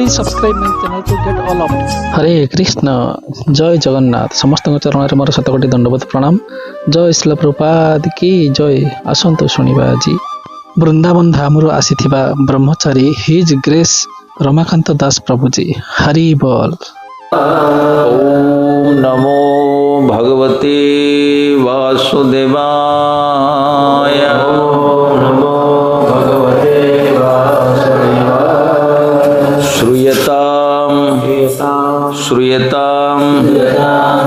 Please subscribe my channel to get all updates. हरे कृष्ण जय जगन्नाथ समस्त चरण मोर शतकोटी दंडवत प्रणाम। जय श्रील प्रभुपाद की जय। आसतु शुणा आज वृंदावन धामु आसीथिबा ब्रह्मचारी हिज ग्रेस रमाकांत दास प्रभुजी। हरि बोल। ओम नमो भगवते वासुदेवाय। श्रूयतां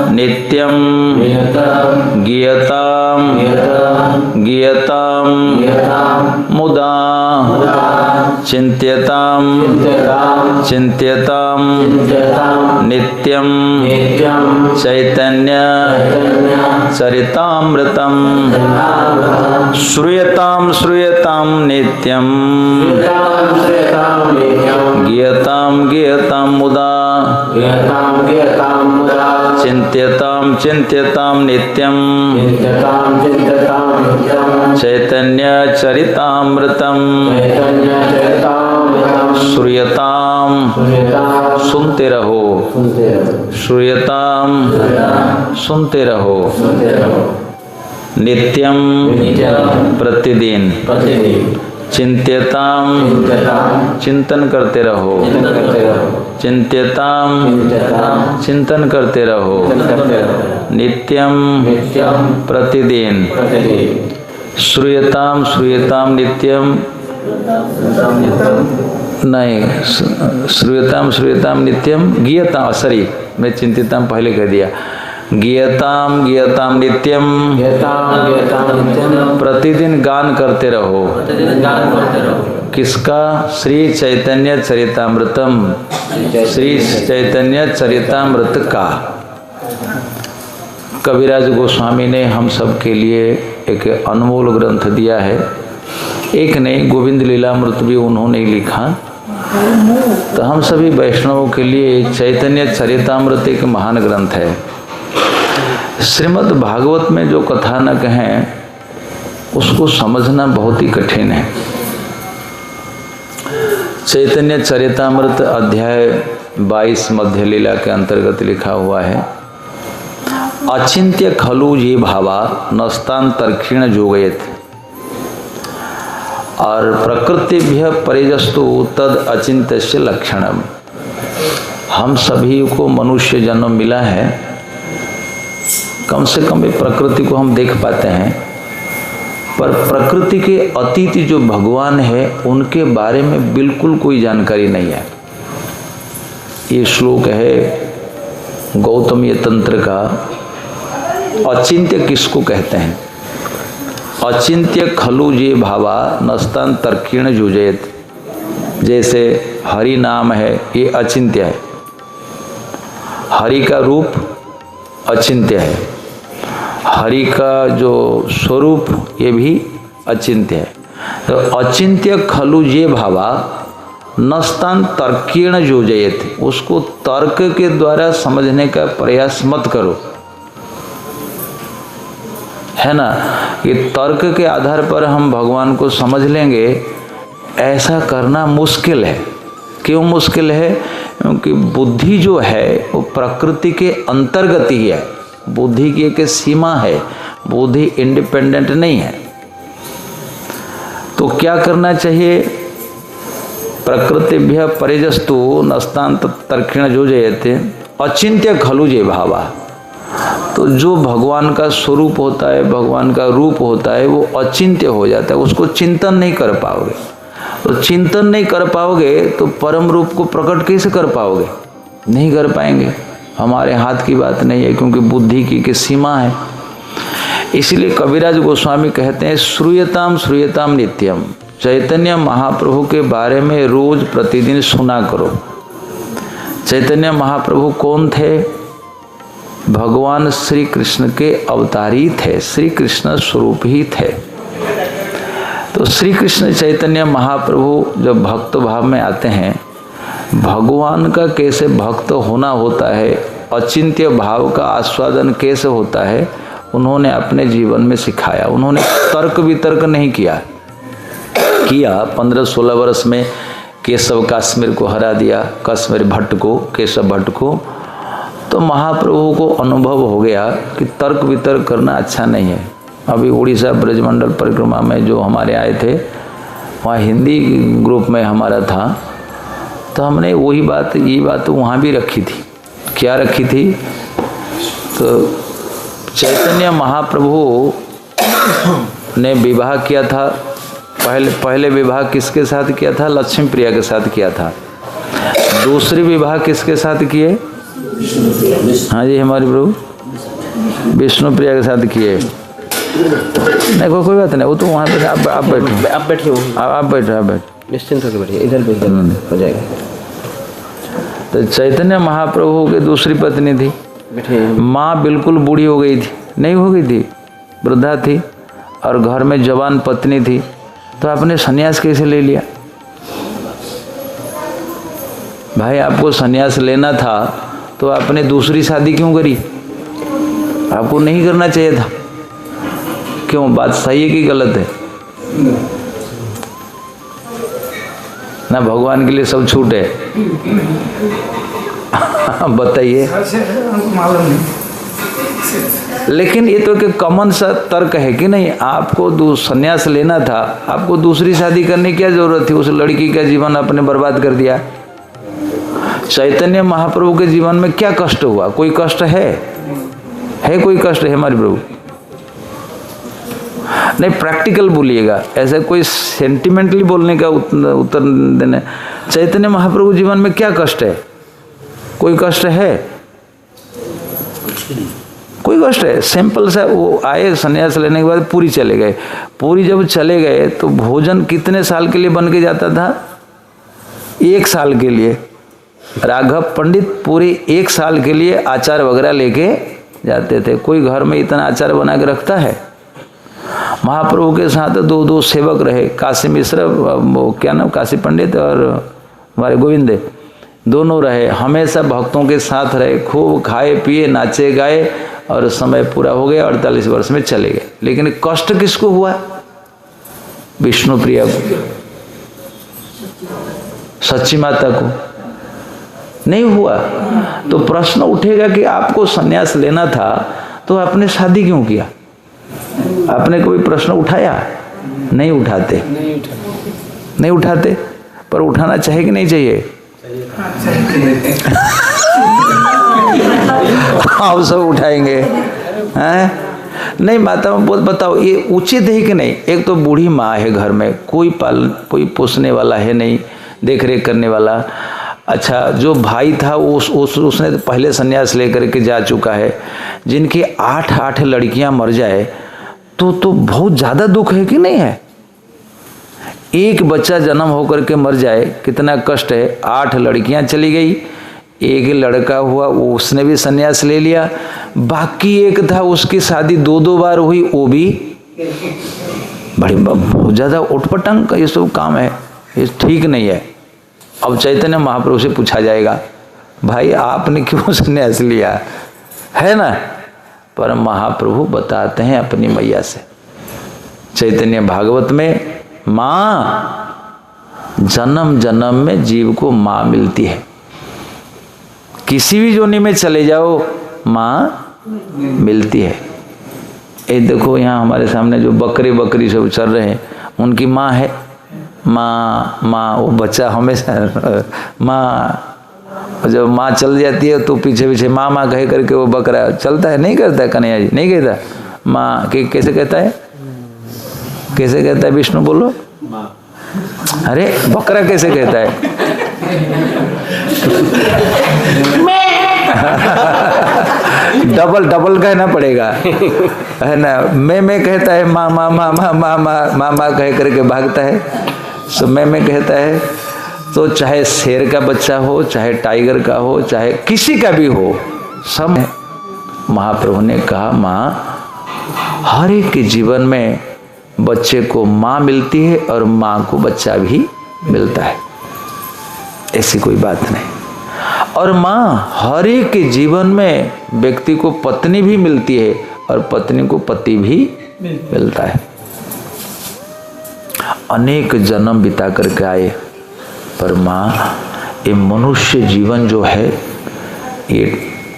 नित्यं गीयतां मुदा चिन्त्यतां नित्यं चैतन्य चरितामृतं। श्रूयतां नित्यं गीयतां मुदा चिन्त्यतां नित्यं चैतन्य चरितामृतं। श्रूयतां सुनते रहो, श्रूयतां सुनते रहो। नित्यं प्रतिदिन चिंत्यताम चिंतन करते रहो, चिंत्यताम चिंतन करते रहो। नित्यम प्रतिदिन श्रूयताम नित्यम नहीं, श्रूयताम नित्यम गीयताम, सॉरी मैं चिंतिताम पहले कह दिया। गीयताम नित्यम प्रतिदिन गान करते रहो। किसका? श्री चैतन्य चरितामृतम, श्री चैतन्य चरितामृत का। कविराज गोस्वामी ने हम सब के लिए एक अनमोल ग्रंथ दिया है। एक नहीं, गोविंद लीलामृत भी उन्होंने लिखा। तो हम सभी वैष्णवों के लिए चैतन्य चरितामृत एक महान ग्रंथ है। श्रीमद् भागवत में जो कथानक हैं उसको समझना बहुत ही कठिन है। चैतन्य चरितामृत अध्याय 22 मध्य लीला के अंतर्गत लिखा हुआ है। अचिंत्य खलु ये भावा नस्तांतर्क्षीण जोगयत और प्रकृतिभ्य परिजस्तु तद अचिंत्य लक्षणम। हम सभी को मनुष्य जन्म मिला है, कम से कम ये प्रकृति को हम देख पाते हैं, पर प्रकृति के अतीत जो भगवान है उनके बारे में बिल्कुल कोई जानकारी नहीं है। ये श्लोक है गौतमीय तंत्र का। अचिंत्य किसको कहते हैं? अचिंत्य खलु ये भावा नस्तान तर्कीण जुजयत। जैसे हरि नाम है, ये अचिंत्य है। हरि का रूप अचिंत्य है, हरि का जो स्वरूप ये भी अचिंत्य है। तो अचिंत्य खलु ये भावा नस्तान तर्कीण योजयत। उसको तर्क के द्वारा समझने का प्रयास मत करो, है ना। ये तर्क के आधार पर हम भगवान को समझ लेंगे, ऐसा करना मुश्किल है। क्यों मुश्किल है? क्योंकि बुद्धि जो है वो प्रकृति के अंतर्गत ही है। बुद्धि की एक सीमा है, बुद्धि इंडिपेंडेंट नहीं है। तो क्या करना चाहिए? प्रकृतिभ्य परिजस्तु नस्तांत तर्क्षीण योजयते अचिंत्य खलु ये भावा। तो जो भगवान का स्वरूप होता है, भगवान का रूप होता है, वो अचिंत्य हो जाता है। उसको चिंतन नहीं कर पाओगे। तो चिंतन नहीं कर पाओगे तो परम रूप को प्रकट कैसे कर पाओगे? नहीं कर पाएंगे। हमारे हाथ की बात नहीं है, क्योंकि बुद्धि की सीमा है। इसलिए कविराज गोस्वामी कहते हैं श्रूयताम नित्यम। चैतन्य महाप्रभु के बारे में रोज प्रतिदिन सुना करो। चैतन्य महाप्रभु कौन थे? भगवान श्री कृष्ण के अवतारी थे, श्री कृष्ण स्वरूप ही थे। तो श्री कृष्ण चैतन्य महाप्रभु जब भक्त भाव में आते हैं, भगवान का कैसे भक्त होना होता है, अचिंत्य भाव का आस्वादन कैसे होता है, उन्होंने अपने जीवन में सिखाया। उन्होंने तर्क वितर्क नहीं किया 15-16 वर्ष में केशव काश्मीर को हरा दिया, काश्मीर भट्ट को, केशव भट्ट को। तो महाप्रभु को अनुभव हो गया कि तर्क वितर्क करना अच्छा नहीं है। अभी उड़ीसा ब्रजमंडल परिक्रमा में जो हमारे आए थे, वहाँ हिंदी ग्रुप में हमारा था, तो हमने वही बात, ये बात वहाँ भी रखी थी। क्या रखी थी? तो चैतन्य महाप्रभु ने विवाह किया था, पहले विवाह किसके साथ किया था? लक्ष्मी प्रिया के साथ किया था। दूसरी विवाह किसके साथ किए? हाँ जी, हमारे प्रभु विष्णु प्रिया के साथ किए। नहीं कोई बात नहीं, वो तो वहाँ पे आप बैठो, आप बैठिए, आप बैठो, आप बैठो, निश्चिंत होकर बैठिए, इधर भी हो जाएगा। तो चैतन्य महाप्रभु की दूसरी पत्नी थी, माँ बिल्कुल बूढ़ी हो गई थी, नहीं हो गई थी, वृद्धा थी, और घर में जवान पत्नी थी। तो आपने सन्यास कैसे ले लिया? भाई आपको सन्यास लेना था तो आपने दूसरी शादी क्यों करी? आपको नहीं करना चाहिए था। क्यों? बात सही है कि गलत है? ना भगवान के लिए सब छूट है। बताइए। लेकिन ये तो एक कॉमन सा तर्क है कि नहीं? आपको सन्यास लेना था, आपको दूसरी शादी करने की क्या जरूरत थी? उस लड़की का जीवन आपने बर्बाद कर दिया। चैतन्य महाप्रभु के जीवन में क्या कष्ट हुआ? कोई कष्ट है कोई कष्ट है हमारे प्रभु? नहीं, प्रैक्टिकल बोलिएगा, ऐसे कोई सेंटिमेंटली बोलने का उत्तर देने। चैतन्य महाप्रभु जीवन में क्या कष्ट है? कोई कष्ट है? कोई कष्ट है? सिंपल सा, वो आए सन्यास लेने के बाद पूरी चले गए। पूरी जब चले गए तो भोजन कितने साल के लिए बन के जाता था? 1 साल के लिए। राघव पंडित पूरे 1 साल के लिए आचार वगैरह लेके जाते थे। कोई घर में इतना आचार बना के रखता है? महाप्रभु के साथ 2 सेवक रहे, काशी मिश्र, वो क्या नाम, काशी पंडित, और हमारे गोविंद, दोनों रहे। हमेशा भक्तों के साथ रहे, खूब खाए पिए, नाचे गाए, और समय पूरा हो गया, 48 वर्ष में चले गए। लेकिन कष्ट किसको हुआ? विष्णु प्रिया को, सच्ची माता को नहीं हुआ। तो प्रश्न उठेगा कि आपको सन्यास लेना था तो आपने शादी क्यों किया? आपने कोई प्रश्न उठाया? नहीं उठाते, नहीं उठाते। पर उठाना चाहिए कि नहीं चाहिए? आप सब उठाएंगे हैं? नहीं, माता बताओ, ये उचित है कि नहीं? एक तो बूढ़ी माँ है घर में, कोई पोसने वाला है नहीं, देख रेख करने वाला। अच्छा, जो भाई था उसने पहले सन्यास लेकर के जा चुका है। जिनकी 8 लड़कियां मर जाए तो बहुत ज़्यादा दुख है कि नहीं है? एक बच्चा जन्म होकर के मर जाए, कितना कष्ट है। 8 लड़कियां चली गई, एक लड़का हुआ, उसने भी सन्यास ले लिया। बाकी एक था, उसकी शादी 2 बार हुई, वो भी बड़ी बहुत ज़्यादा उटपटांग का ये सब काम है, ये ठीक नहीं है। अब चैतन्य महाप्रभु से पूछा जाएगा, भाई आपने क्यों सन्यास लिया, है ना? पर महाप्रभु बताते हैं अपनी मैया से। चैतन्य भागवत में माँ, जन्म जन्म में जीव को माँ मिलती है। किसी भी जोनी में चले जाओ, माँ मिलती है। ये देखो यहाँ हमारे सामने जो बकरी सब चल रहे हैं, उनकी माँ है। माँ वो बच्चा हमेशा माँ, जब माँ चल जाती है तो पीछे पीछे माँ माँ कह करके वो बकरा चलता है। नहीं करता है कन्हैया जी? नहीं कहता माँ कैसे कहता है? कैसे कहता है? विष्णु बोलो। अरे बकरा कैसे कहता है? डबल कहना पड़ेगा, है ना? मैं कहता है माँ माँ माँ माँ माँ माँ माँ कह करके भागता है। तो मैं कहता है, तो चाहे शेर का बच्चा हो, चाहे टाइगर का हो, चाहे किसी का भी हो, सब। महाप्रभु ने कहा माँ, हर एक के जीवन में बच्चे को माँ मिलती है और माँ को बच्चा भी मिलता है, ऐसी कोई बात नहीं। और माँ, हर एक के जीवन में व्यक्ति को पत्नी भी मिलती है और पत्नी को पति भी मिलता है। अनेक जन्म बिता करके आए, पर माँ, ये मनुष्य जीवन जो है ये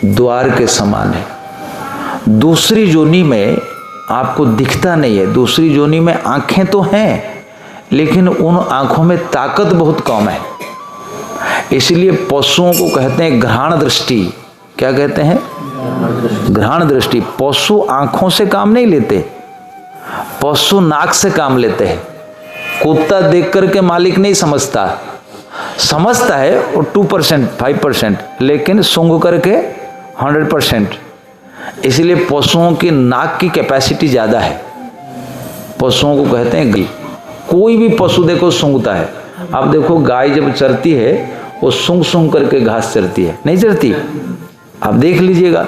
द्वार के समान है। दूसरी जोनी में आपको दिखता नहीं है, दूसरी जोनी में आंखें तो हैं लेकिन उन आंखों में ताकत बहुत कम है। इसलिए पशुओं को कहते हैं घ्राण दृष्टि। क्या कहते हैं? घ्राण दृष्टि। पशु आंखों से काम नहीं लेते, पशु नाक से काम लेते हैं। कुत्ता देख करके मालिक नहीं समझता, समझता है वो 2% 5%, लेकिन सूंघ करके 100%। इसलिए पशुओं की नाक की कैपेसिटी ज्यादा है। पशुओं को कहते हैं गी। कोई भी पशु देखो सूंघता है। आप देखो गाय जब चरती है वो सूंघ सूंघ करके घास चरती है, नहीं चरती? आप देख लीजिएगा,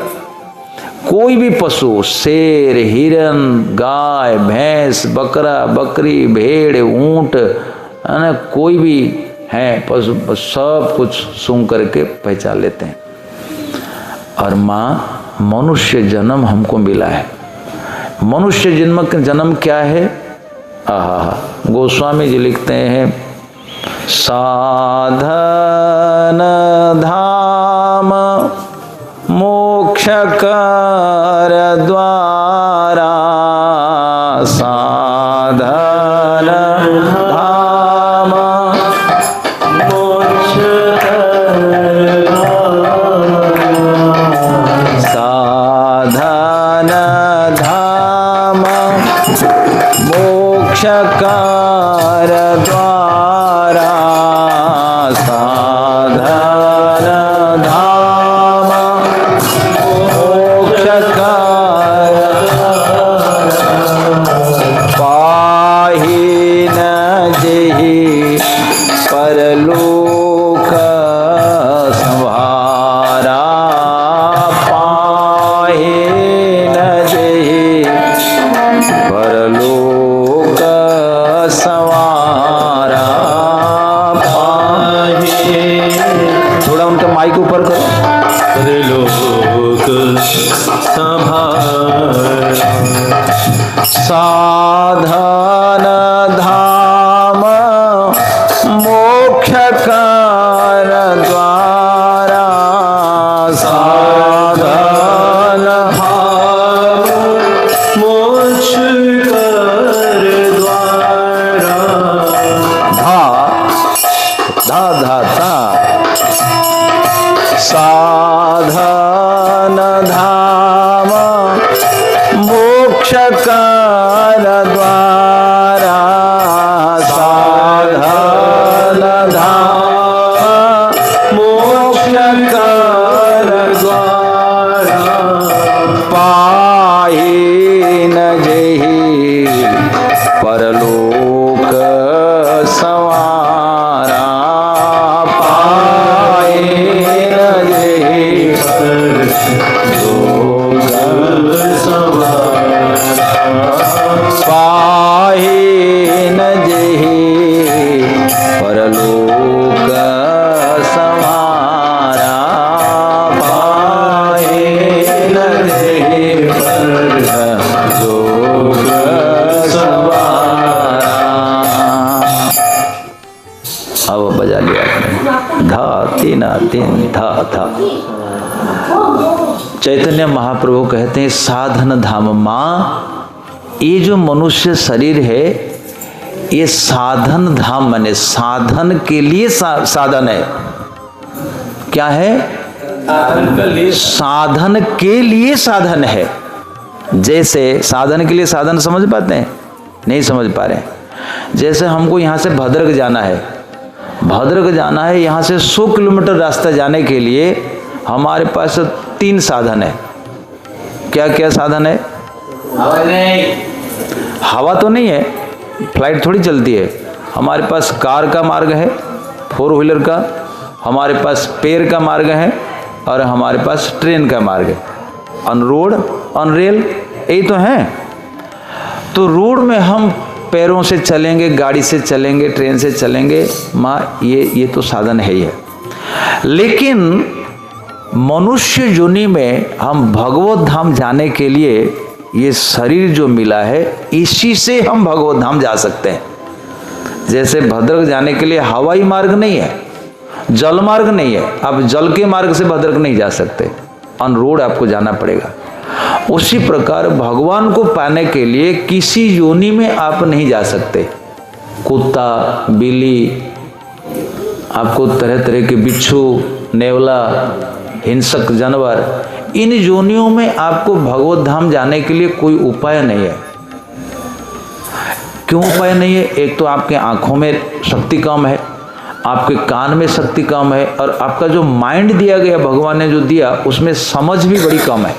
कोई भी पशु, शेर, हिरन, गाय, भैंस, बकरा, बकरी, भेड़, ऊंट, है ना, कोई भी है पशु, सब कुछ सूंघ करके पहचान लेते हैं। और माँ, मनुष्य जन्म हमको मिला है। मनुष्य जन्म क्या है? आहा, गोस्वामी जी लिखते हैं, साधन धाम मोक्ष कर द्वारा, साधन धाम मोक्ष कर साधन धाम मोक्ष कर द्वारा, साधन धाम मोक्ष कर पाहि न जेहि परलोक संभारा, पाहि न जेहि परलोक संवारा, पाहि। थोड़ा उनका माइक ऊपर करो। परलोक संभारा, साधन धाम मोक्ष कर द्वारा, साधन धाम मोक्ष कर द्वारा, धा धा धा धा, साधन धाम मोक्ष कर द्वारा, साधन धाम मोक्ष कर द्वारा, पाहि न जेहि परलोक संवारा, पाहि न जेहि परलोक पाहि न जेहि परलोक संवारा, पाहि न जेहि परलोक संवारा। अब बजा लिया आपने, धा तीन तीन धा धा। चैतन्य महाप्रभु कहते हैं साधन धाम। माँ, ये जो मनुष्य शरीर है ये साधन धाम, माने साधन के लिए साधन है। क्या है? साधन के लिए साधन है। जैसे साधन के लिए साधन समझ पाते हैं? नहीं समझ पा रहे हैं। जैसे हमको यहाँ से भद्रक जाना है, भद्रक जाना है, यहाँ से 100 किलोमीटर रास्ता जाने के लिए हमारे पास 3 साधन है। क्या क्या साधन है? हवा तो नहीं है, फ्लाइट थोड़ी चलती है। हमारे पास कार का मार्ग है, 4 व्हीलर का, हमारे पास पैर का मार्ग है, और हमारे पास ट्रेन का मार्ग है। ऑन रोड, ऑन रेल, यही तो है। तो रोड में हम पैरों से चलेंगे, गाड़ी से चलेंगे, ट्रेन से चलेंगे। माँ, ये तो साधन है ही है। लेकिन मनुष्य योनि में हम भगवत धाम जाने के लिए ये शरीर जो मिला है, इसी से हम भगवत धाम जा सकते हैं। जैसे भद्रक जाने के लिए हवाई मार्ग नहीं है, जल मार्ग नहीं है, आप जल के मार्ग से भद्रक नहीं जा सकते, ऑन रोड आपको जाना पड़ेगा। उसी प्रकार भगवान को पाने के लिए किसी योनि में आप नहीं जा सकते। कुत्ता, बिल्ली, आपको तरह तरह के बिच्छू, नेवला, हिंसक जानवर, इन योनियों में आपको भगवत धाम जाने के लिए कोई उपाय नहीं है। क्यों उपाय नहीं है? एक तो आपके आंखों में शक्ति कम है, आपके कान में शक्ति कम है, और आपका जो माइंड दिया गया, भगवान ने जो दिया, उसमें समझ भी बड़ी कम है।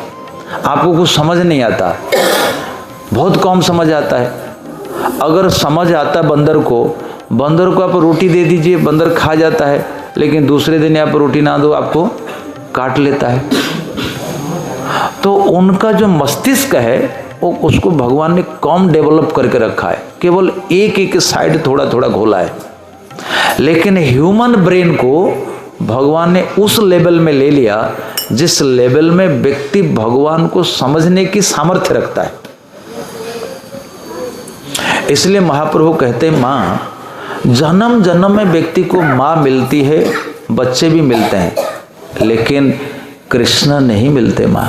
आपको कुछ समझ नहीं आता, बहुत कम समझ आता है। अगर समझ आता बंदर को आप रोटी दे दीजिए, बंदर खा जाता है, लेकिन दूसरे दिन आप रोटी ना दो आपको काट लेता है। तो उनका जो मस्तिष्क है वो, उसको भगवान ने कम डेवलप करके रखा है, केवल एक एक साइड थोड़ा थोड़ा घोला है। लेकिन ह्यूमन ब्रेन को भगवान ने उस लेवल में ले लिया जिस लेवल में व्यक्ति भगवान को समझने की सामर्थ्य रखता है। इसलिए महाप्रभु कहते हैं, माँ, जन्म जन्म में व्यक्ति को माँ मिलती है, बच्चे भी मिलते हैं, लेकिन कृष्ण नहीं मिलते माँ।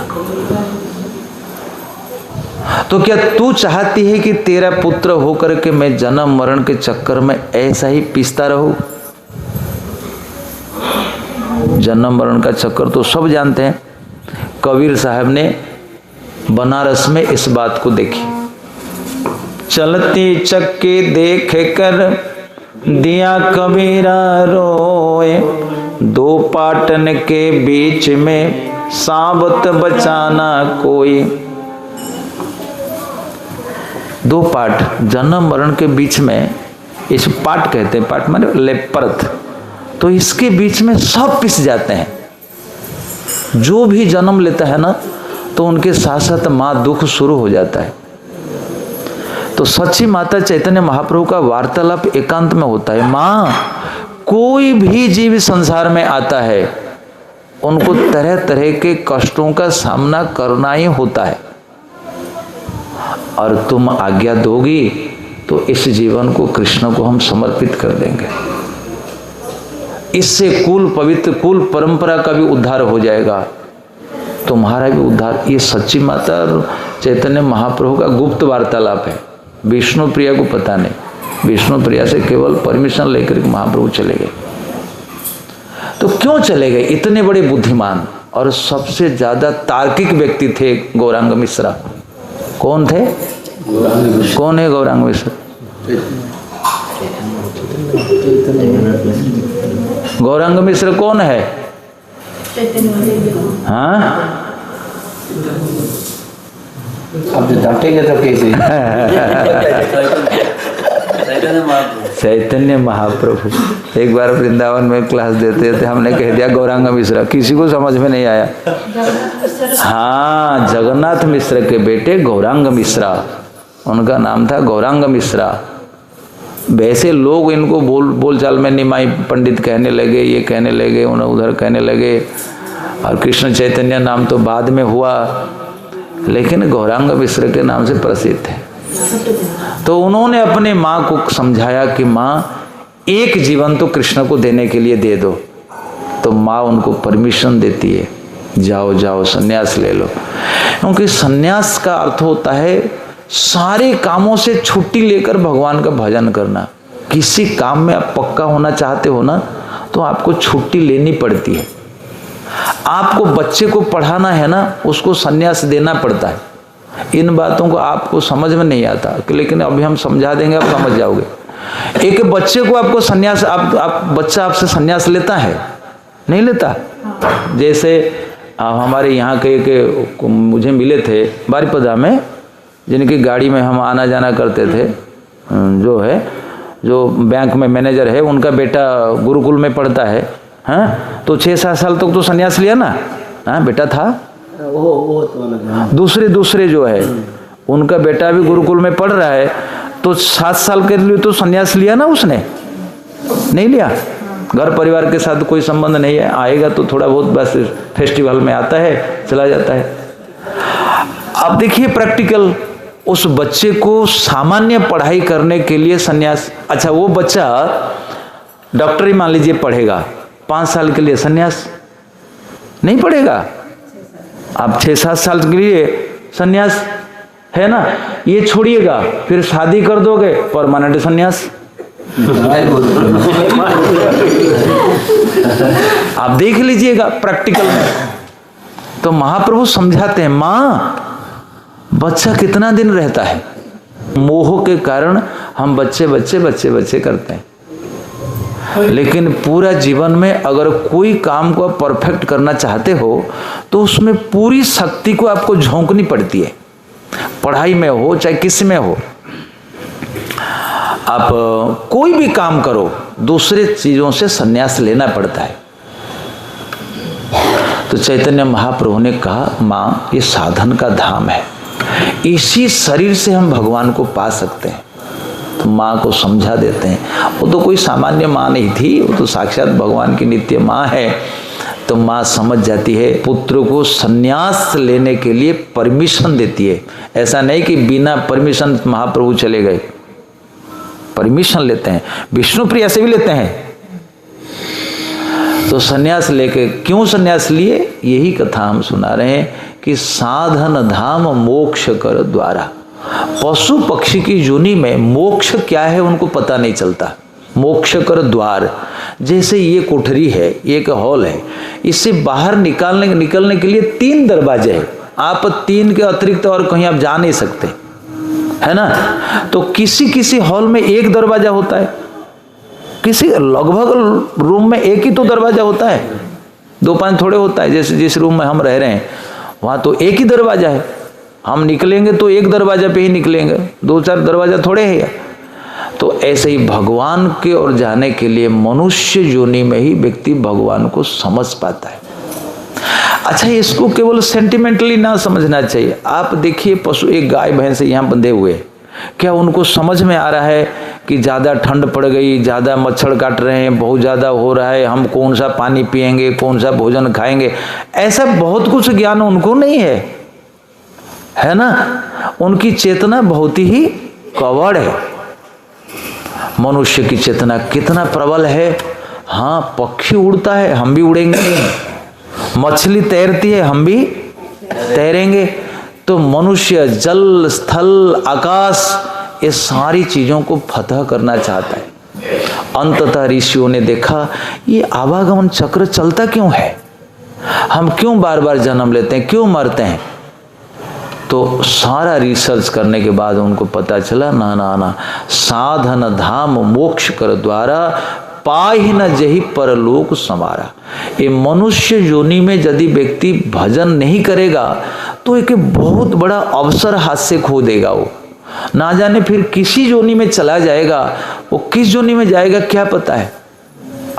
तो क्या तू चाहती है कि तेरा पुत्र होकर के मैं जन्म मरण के चक्कर में ऐसा ही पीसता रहूं? जन्म मरण का चक्कर तो सब जानते हैं। कबीर साहब ने बनारस में इस बात को देखी। चलती चक्के देख कर दिया कबीरा रोए, दो पाटन के बीच में साबत बचाना कोई। दो पाट, जन्म मरण के बीच में, इस पाट कहते हैं, पाट माने लेपरथ, तो इसके बीच में सब पिस जाते हैं। जो भी जन्म लेता है ना, तो उनके साथ साथ माँ दुख शुरू हो जाता है। तो सच्ची माता चैतन्य महाप्रभु का वार्तालाप एकांत में होता है। माँ, कोई भी जीव संसार में आता है, उनको तरह तरह के कष्टों का सामना करना ही होता है, और तुम आज्ञा दोगी तो इस जीवन को कृष्ण को हम समर्पित कर देंगे। इससे कुल पवित्र, कुल परंपरा का भी उद्धार हो जाएगा, तुम्हारा भी उद्धार। ये सच्ची माता और चैतन्य महाप्रभु का गुप्त वार्तालाप है। विष्णु प्रिया को पता नहीं, विष्णु प्रिया से केवल परमिशन लेकर के महाप्रभु चले गए। तो क्यों चले गए? इतने बड़े बुद्धिमान और सबसे ज्यादा तार्किक व्यक्ति थे गौरांग मिश्रा। कौन थे? कौन है गौरांग मिश्र? गौरांग मिश्र कौन है? हाँ, अब जो डांटेंगे तो कैसे? चैतन्य महाप्रभु एक बार वृंदावन में क्लास देते थे, हमने कह दिया गौरांग मिश्रा, किसी को समझ में नहीं आया। हाँ, जगन्नाथ मिश्र के बेटे गौरांग मिश्रा, उनका नाम था गौरांग मिश्रा। वैसे लोग इनको बोलचाल में निमाई पंडित कहने लगे, ये कहने लगे, उन्हें उधर कहने लगे, और कृष्ण चैतन्य नाम तो बाद में हुआ, लेकिन गौरांग मिश्र के नाम से प्रसिद्ध है। तो उन्होंने अपने माँ को समझाया कि माँ, एक जीवन तो कृष्ण को देने के लिए दे दो। तो माँ उनको परमिशन देती है, जाओ जाओ सन्यास ले लो। क्योंकि सन्यास का अर्थ होता है सारे कामों से छुट्टी लेकर भगवान का भजन करना। किसी काम में आप पक्का होना चाहते हो ना, तो आपको छुट्टी लेनी पड़ती है। आपको बच्चे को पढ़ाना है ना, उसको सन्यास देना पड़ता है। इन बातों को आपको समझ में नहीं आता, लेकिन अभी हम समझा देंगे, आप समझ जाओगे। एक बच्चे को आपको सन्यास, बच्चा आपसे सन्यास लेता है? नहीं लेता। जैसे हमारे यहाँ के मुझे मिले थे बारीपदा में, जिनकी गाड़ी में हम आना जाना करते थे, जो बैंक में मैनेजर है, उनका बेटा गुरुकुल में पढ़ता है। हाँ, तो 6-7 साल तक तो सन्यास लिया ना। हाँ, बेटा था। वो तो दूसरे जो है, उनका बेटा भी गुरुकुल में पढ़ रहा है, तो 7 साल के लिए तो सन्यास लिया ना उसने? नहीं लिया। घर परिवार के साथ कोई संबंध नहीं है, आएगा तो थोड़ा बहुत बस फेस्टिवल में आता है, चला जाता है। अब देखिए प्रैक्टिकल, उस बच्चे को सामान्य पढ़ाई करने के लिए सन्यास, अच्छा वो बच्चा डॉक्टरी मान लीजिए पढ़ेगा, 5 साल के लिए सन्यास नहीं पढ़ेगा, आप 6-7 साल के लिए सन्यास है ना, ये छोड़िएगा फिर शादी कर दोगे परमानेंट सन्यास। आप देख लीजिएगा प्रैक्टिकल में। तो महाप्रभु समझाते हैं, माँ बच्चा कितना दिन रहता है, मोह के कारण हम बच्चे बच्चे बच्चे बच्चे करते हैं, लेकिन पूरा जीवन में अगर कोई काम को परफेक्ट करना चाहते हो तो उसमें पूरी शक्ति को आपको झोंकनी पड़ती है, पढ़ाई में हो चाहे किसी में हो। आप कोई भी काम करो दूसरे चीजों से संन्यास लेना पड़ता है। तो चैतन्य महाप्रभु ने कहा, माँ ये साधन का धाम है, इसी शरीर से हम भगवान को पा सकते हैं। तो माँ को समझा देते हैं, वो तो कोई सामान्य माँ नहीं थी, वो तो साक्षात भगवान की नित्य माँ है। तो माँ समझ जाती है, पुत्र को संन्यास लेने के लिए परमिशन देती है। ऐसा नहीं कि बिना परमिशन महाप्रभु चले गए, परमिशन लेते हैं, विष्णु प्रिया से भी लेते हैं। तो संन्यास लेके, क्यों संन्यास लिए, यही कथा हम सुना रहे हैं कि साधन धाम मोक्ष कर द्वारा। पशु पक्षी की योनि में मोक्ष क्या है उनको पता नहीं चलता। मोक्ष कर द्वार, जैसे ये कोठरी है, एक हॉल है, इससे बाहर निकलने के लिए 3 दरवाजे हैं। आप 3 के अतिरिक्त और कहीं आप जा नहीं सकते, है ना। तो किसी किसी हॉल में 1 दरवाजा होता है, किसी लगभग रूम में 1 ही तो दरवाजा होता है, 2-5 थोड़े होता है। जैसे जिस रूम में हम रह रहे हैं वहाँ तो 1 ही दरवाजा है, हम निकलेंगे तो 1 दरवाजा पे ही निकलेंगे, 2-4 दरवाजा थोड़े है। तो ऐसे ही भगवान के ओर जाने के लिए मनुष्य योनि में ही व्यक्ति भगवान को समझ पाता है। अच्छा, इसको केवल सेंटिमेंटली ना समझना चाहिए। आप देखिए, पशु, एक गाय भैंस यहाँ बंधे हुए, क्या उनको समझ में आ रहा है कि ज़्यादा ठंड पड़ गई, ज़्यादा मच्छर काट रहे हैं, बहुत ज़्यादा हो रहा है, हम कौन सा पानी पिएंगे, कौन सा भोजन खाएंगे? ऐसा बहुत कुछ ज्ञान उनको नहीं है ना। उनकी चेतना बहुत ही कवड़ है। मनुष्य की चेतना कितना प्रबल है। हाँ, पक्षी उड़ता है, हम भी उड़ेंगे, मछली तैरती है, हम भी तैरेंगे। तो मनुष्य जल, स्थल, आकाश, ये सारी चीजों को फतह करना चाहता है। अंततः ऋषियों ने देखा, ये आवागमन चक्र चलता क्यों है, हम क्यों बार बार जन्म लेते हैं, क्यों मरते हैं? तो सारा रिसर्च करने के बाद उनको पता चला, ना ना ना, साधन धाम मोक्ष कर द्वारा पाहि न जही परलोक समारा। ये मनुष्य योनि में यदि व्यक्ति भजन नहीं करेगा तो एक बहुत बड़ा अवसर हाथ से खो देगा। वो ना जाने फिर किसी योनि में चला जाएगा, वो किस योनि में जाएगा क्या पता है।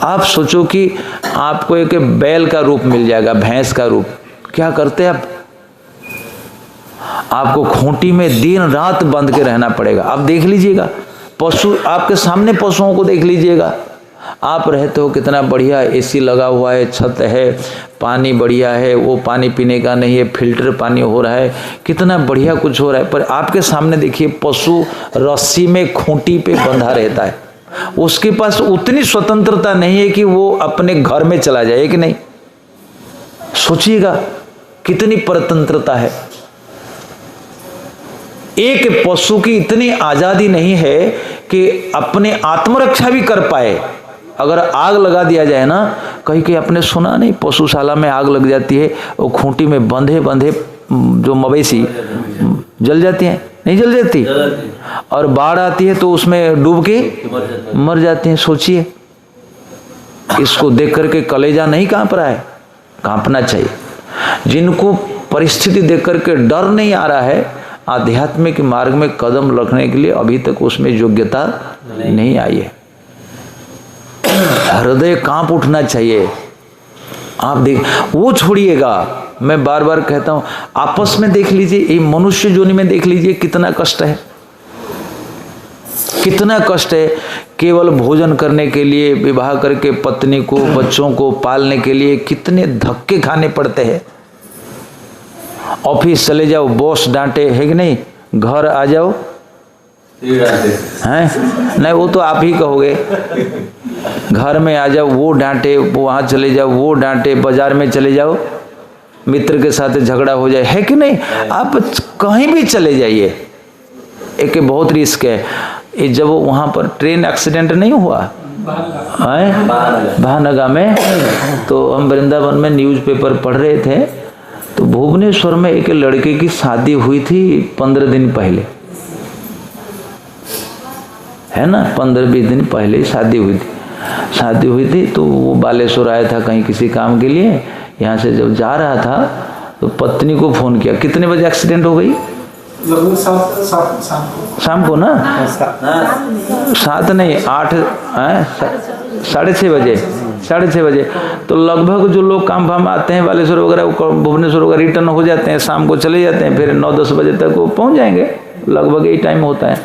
आप सोचो कि आपको एक बैल का रूप मिल जाएगा, भैंस का रूप, क्या करते आप? आपको खूंटी में दिन रात बंध के रहना पड़ेगा। आप देख लीजिएगा, पशु आपके सामने, पशुओं को देख लीजिएगा। आप रहते हो कितना बढ़िया, एसी लगा हुआ है, छत है, पानी बढ़िया है, वो पानी पीने का नहीं है, फिल्टर पानी हो रहा है, कितना बढ़िया कुछ हो रहा है। पर आपके सामने देखिए, पशु रस्सी में खूंटी पे बंधा रहता है, उसके पास उतनी स्वतंत्रता नहीं है कि वो अपने घर में चला जाए, कि नहीं? सोचिएगा कितनी परतंत्रता है। एक पशु की इतनी आजादी नहीं है कि अपने आत्मरक्षा भी कर पाए। अगर आग लगा दिया जाए ना, कहीं कहीं आपने सुना नहीं, पशुशाला में आग लग जाती है, वो खूंटी में बंधे बंधे जो मवेशी जल जाती हैं, नहीं जल जाती, और बाढ़ आती है तो उसमें डूब के मर जाती हैं। सोचिए, इसको देख करके कलेजा नहीं कांप रहा है? कांपना चाहिए। जिनको परिस्थिति देख करके डर नहीं आ रहा है, आध्यात्मिक मार्ग में कदम रखने के लिए अभी तक उसमें योग्यता नहीं आई है। हृदय कांप उठना चाहिए। आप देख, वो छोड़िएगा, मैं बार बार कहता हूं, आपस में देख लीजिए, ये मनुष्य योनि में देख लीजिए कितना कष्ट है, कितना कष्ट है। केवल भोजन करने के लिए, विवाह करके पत्नी को, बच्चों को पालने के लिए कितने धक्के खाने पड़ते हैं। ऑफिस चले जाओ, बॉस डांटे, है कि नहीं? घर आ जाओ, हैं? नहीं, वो तो आप ही कहोगे। घर में आ जाओ, वो डांटे, वहाँ चले जाओ, वो डांटे, बाजार में चले जाओ, मित्र के साथ झगड़ा हो जाए, है कि नहीं? आप कहीं भी चले जाइए, एक बहुत रिस्क है। ये जब वहाँ पर ट्रेन एक्सीडेंट नहीं हुआ है भानगा में, तो हम वृंदावन में न्यूज़पेपर पढ़ रहे थे, तो भुवनेश्वर में एक लड़के की शादी हुई थी 15 दिन पहले, है ना, 15-20 दिन पहले शादी हुई थी। तो वो बालेश्वर आया था कहीं किसी काम के लिए, यहाँ से जब जा रहा था तो पत्नी को फोन किया। कितने बजे एक्सीडेंट हो गई? शाम को ना, 7 नहीं 8, 6:30 बजे। तो लगभग जो लोग काम फाम आते हैं बालेश्वर वगैरह, भुवनेश्वर वगैरह रिटर्न हो जाते हैं, शाम को चले जाते हैं, फिर 9-10 बजे तक वो पहुंच जाएंगे, लगभग यही टाइम होता है।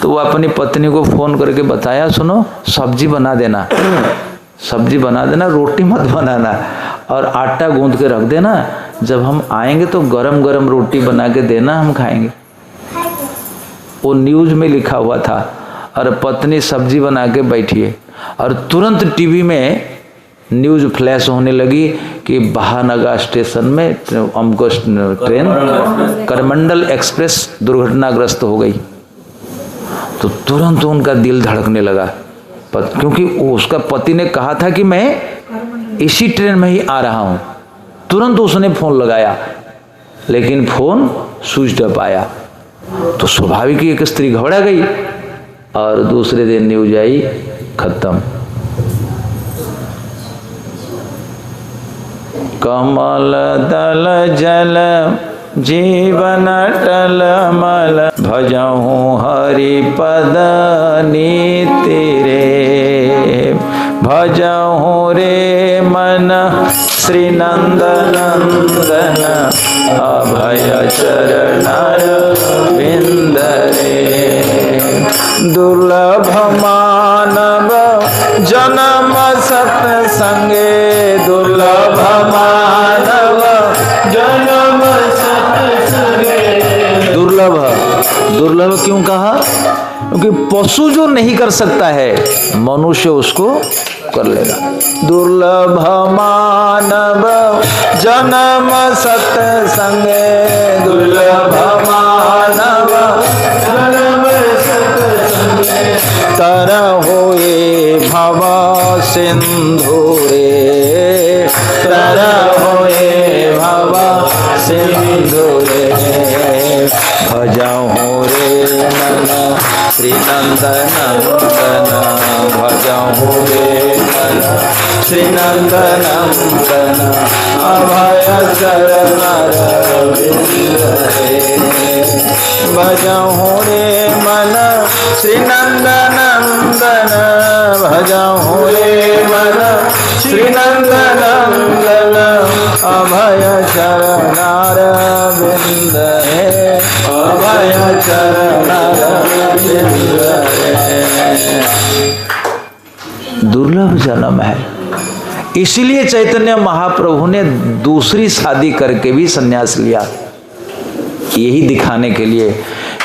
तो वो अपनी पत्नी को फोन करके बताया, सुनो सब्जी बना देना, रोटी मत बनाना, और आटा गूंद के रख देना, जब हम आएंगे तो गरम गरम रोटी बना के देना, हम खाएंगे। वो न्यूज में लिखा हुआ था। और पत्नी सब्जी बना के बैठी है, और तुरंत टीवी में न्यूज फ्लैश होने लगी कि भानगा स्टेशन में हमको ट्रेन करमंडल एक्सप्रेस दुर्घटनाग्रस्त हो गई। तो तुरंत उनका दिल धड़कने लगा, क्योंकि उसका पति ने कहा था कि मैं इसी ट्रेन में ही आ रहा हूं। तुरंत उसने फोन लगाया, लेकिन फोन स्विच ऑफ आया। तो स्वाभाविक एक स्त्री घबरा गई, और दूसरे दिन न्यूज आई, खत्म। कमल दल जल जीवन टल मल, भजहूँ हरि पद नीति रे, भजहूँ रे मन श्री नंद नंदन, अभय चरणर बिंद रे। दुर्लभ मानव जन्म सत्संगे, दुर्लभ मानव जन्म सत्संगे। दुर्लभ क्यों कहा? क्योंकि पशु जो नहीं कर सकता है, मनुष्य उसको कर लेगा। दुर्लभ मानव जन्म सत्संगे, दुर्लभ मानव जन्म सत्संगे, तरह होए भव सिंधु रे, तरह होए भव सिंधु रे, भजहूँ रे मन श्री नंदन नंदन, भजहूँ रे मन श्री नंदन नंदन, अभय चरणर बिंद रे, भजहूँ रे मन श्री नंदन नंदन, भजहूँ रे मन श्री नंदन नंदन, अभय चरणर बिंद रे, अभय चरणर बिंद रे। दुर्लभ जन्म है, इसलिए चैतन्य महाप्रभु ने दूसरी शादी करके भी संन्यास लिया, यही दिखाने के लिए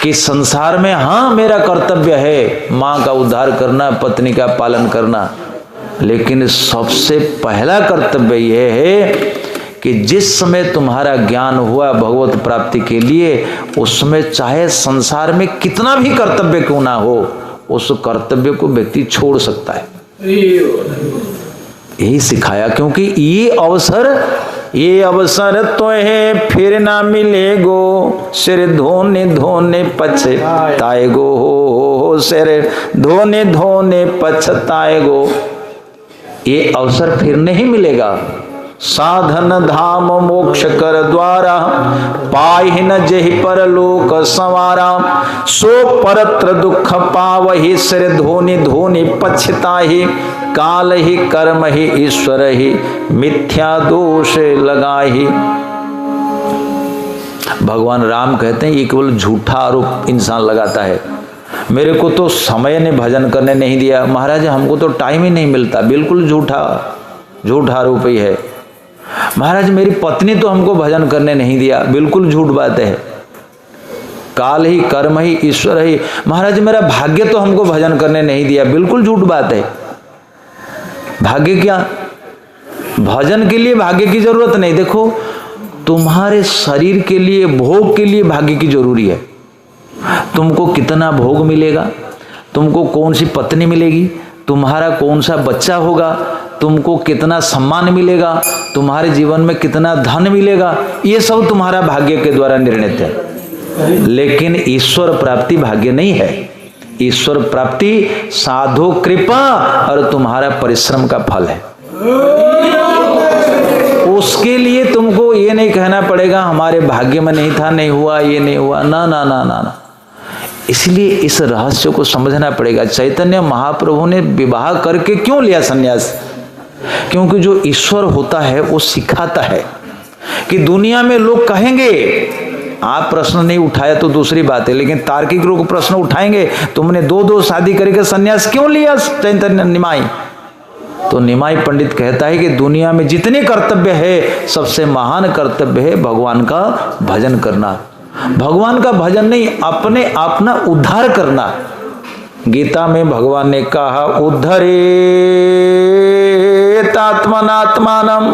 कि संसार में हाँ मेरा कर्तव्य है माँ का उद्धार करना, पत्नी का पालन करना, लेकिन सबसे पहला कर्तव्य यह है कि जिस समय तुम्हारा ज्ञान हुआ भगवत प्राप्ति के लिए, उस समय चाहे संसार में कितना भी कर्तव्य क्यों ना हो, उस कर्तव्य को व्यक्ति छोड़ सकता है। यही सिखाया, क्योंकि ये अवसर तो है फिर ना मिलेगो, सिर धोने धोने पछताएगो, सिर धोने धोने पछताएगो, ये अवसर फिर नहीं मिलेगा। साधन धाम मोक्ष कर द्वारा, पाहि न जेहि परलोक संवारा, सो परत्र दुख पावहि, सिर धोनि धोनि पछताहि, काल ही कर्म ही ईश्वर ही, मिथ्या दोष लगाही। भगवान राम कहते हैं ये केवल झूठा आरोप इंसान लगाता है, मेरे को तो समय ने भजन करने नहीं दिया, महाराज हमको तो टाइम ही नहीं मिलता, बिल्कुल झूठा आरोप ही है। महाराज मेरी पत्नी तो हमको भजन करने नहीं दिया, बिल्कुल झूठ बात है। काल ही, कर्म ही, ईश्वर ही। महाराज मेरा भाग्य तो हमको भजन करने नहीं दिया, बिल्कुल झूठ बात है। भाग्य क्या? भजन के लिए भाग्य की जरूरत नहीं। देखो तुम्हारे शरीर के लिए, भोग के लिए भाग्य की जरूरी है। तुमको कितना भोग मिलेगा, तुमको कौन सी पत्नी मिलेगी, तुम्हारा कौन सा बच्चा होगा, तुमको कितना सम्मान मिलेगा, तुम्हारे जीवन में कितना धन मिलेगा, ये सब तुम्हारा भाग्य के द्वारा निर्णित है। लेकिन ईश्वर प्राप्ति भाग्य नहीं है। ईश्वर प्राप्ति साधु कृपा और तुम्हारा परिश्रम का फल है। उसके लिए तुमको ये नहीं कहना पड़ेगा हमारे भाग्य में नहीं था, नहीं हुआ, ये नहीं हुआ, ना ना ना ना ना। इसलिए इस रहस्य को समझना पड़ेगा। चैतन्य महाप्रभु ने विवाह करके क्यों लिया संन्यास? क्योंकि जो ईश्वर होता है वो सिखाता है कि दुनिया में लोग कहेंगे, आप प्रश्न नहीं उठाया तो दूसरी बात है, लेकिन तार्किक लोग प्रश्न उठाएंगे, तुमने दो शादी करके संन्यास क्यों लिया चैतन्य निमाई? तो निमाई पंडित कहता है कि दुनिया में जितने कर्तव्य है सबसे महान कर्तव्य है भगवान का भजन करना। भगवान का भजन नहीं, अपने अपना उद्धार करना। गीता में भगवान ने कहा उद्धरेत आत्मनात्मानम।